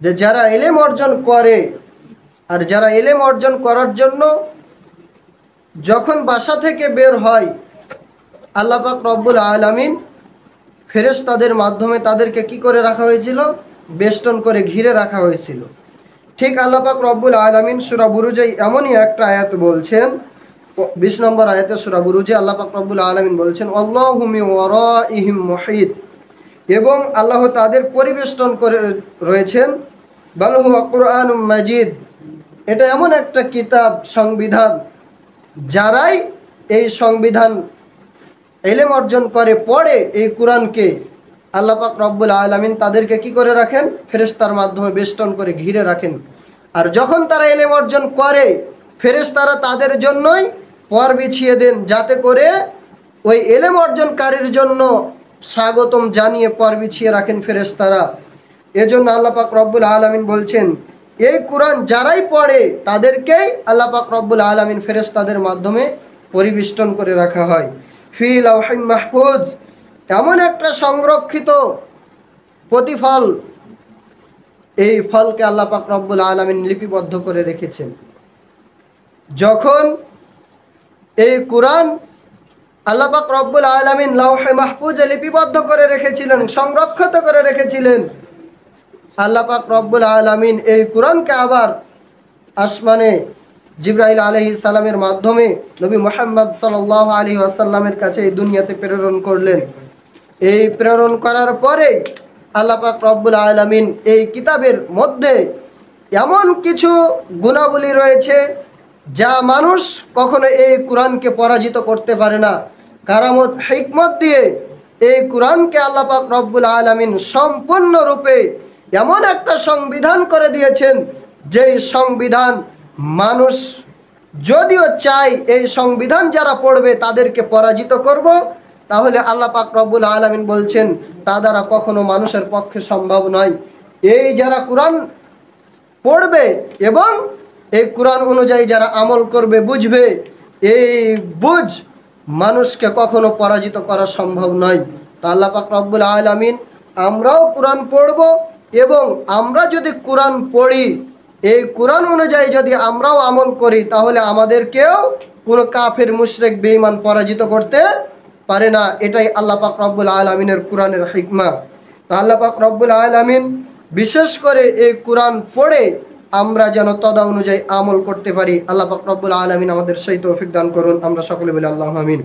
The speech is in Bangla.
যে যারা ইলম অর্জন করে আর যারা ইলম অর্জন করার জন্য যখন বাসা থেকে বের হয়, আল্লাহ পাক রব্বুল আলামিন ফেরেশতাদের মাধ্যমে তাদেরকে কি করে রাখা হয়েছিল? বেষ্টন করে ঘিরে রাখা হয়েছিল। ঠিক আল্লাহ পাক রব্বুল আলামিন সূরা বুরুজে এমনই একটা আয়াত বলছেন, 20 নম্বর আয়াতে সূরা বুরুজে আল্লাহ পাক রব্বুল আলামিন বলছেন, আল্লাহু মিন ওয়ারাইহিম মুহিত, এবং আল্লাহ তাদের পরিবেষ্টন করে রয়েছেন। বাল হুয়া কুরআনুম মাজিদ, এটা এমন একটা কিতাব, সংবিধান, যারাই এই সংবিধান ইলম অর্জন করে পড়ে এই কোরআনকে, আল্লাহ পাক রব্বুল আলামিন তাদেরকে কি করে রাখেন? ফেরেশতার মাধ্যমে বেষ্টন করে ঘিরে রাখেন। আর যখন তারা ইলম অর্জন করে, ফেরেশতারা তাদের জন্যই পর বিছিয়ে দেন, যাতে করে ওই ইলম অর্জনকারীর জন্য স্বাগতম জানিয়ে পর বিছিয়ে রাখেন ফেরেশতারা। এজন্য আল্লাহ পাক রব্বুল আলামিন বলছেন, এই কোরআন যারাই পড়ে তাদেরকেই আল্লাহ পাক রব্বুল আলামিন ফেরেশতাদের মাধ্যমে পরিবেষ্টন করে রাখা হয়। ফি লাওহিম মাহফুজ, এমন একটা সংরক্ষিত প্রতিফল, এই ফলকে আল্লাহ পাক রব্বুল আলামিন লিপিবদ্ধ করে রেখেছেন। যখন এই কোরআন আল্লাহ পাক রব্বুল আলামিন লাওহে মাহফুজে লিপিবদ্ধ করে রেখেছিলেন, সংরক্ষিত করে রেখেছিলেন, আল্লাহ পাক রব্বুল আলামিন এই কোরআনকে আবার আসমানে জিবরাইল আলাইহিস সালামের মাধ্যমে নবী মুহাম্মদ সাল্লাল্লাহু আলাইহি ওয়াসাল্লামের কাছে এই দুনিয়াতে প্রেরণ করলেন। এই প্রেরণ করার পরে আল্লাহ পাক রব্বুল আলামিন এই কিতাবের মধ্যে এমন কিছু গুণাবলী রয়েছে যা মানুষ কখনো এই কোরআনকে পরাজিত করতে পারে না। কারামত হিকমত দিয়ে এই কোরআনকে আল্লাহ পাক রব্বুল আলামিন সম্পূর্ণরূপে এমন একটা সংবিধান করে দিয়েছেন, যেই সংবিধান মানুষ যদিও চায় এই সংবিধান যারা পড়বে তাদেরকে পরাজিত করব, তাহলে আল্লাহ পাক রব্বুল আলামিন বলছেন তা দ্বারা কখনো মানুষের পক্ষে সম্ভব নয়। এই যারা কোরআন পড়বে এবং এই কোরআন অনুযায়ী যারা আমল করবে, বুঝবে, এই বুঝ মানুষকে কখনো পরাজিত করা সম্ভব নয়। তো আল্লাহ পাক রব্বুল আলামিন আমরাও কোরআন পড়ব, এবং আমরা যদি কোরআন পড়ি, এই কোরআন অনুযায়ী যদি আমরাও আমল করি, তাহলে আমাদেরকেও কোনো কাফের মুশরিক বেঈমান পরাজিত করতে পারে না। এটাই আল্লাহ পাক রব্বুল আলামিনের কোরআনের হিকমা। তো আল্লাহ পাক রব্বুল আলামিন বিশেষ করে এই কোরআন পড়ে আমরা যেন তদা অনুযায়ী আমল করতে পারি। আল্লাহ পাক রব্বুল আলামিন আমাদের সেই তৌফিক দান করুন। আমরা সকলে বলি আল্লাহুম্মা আমিন।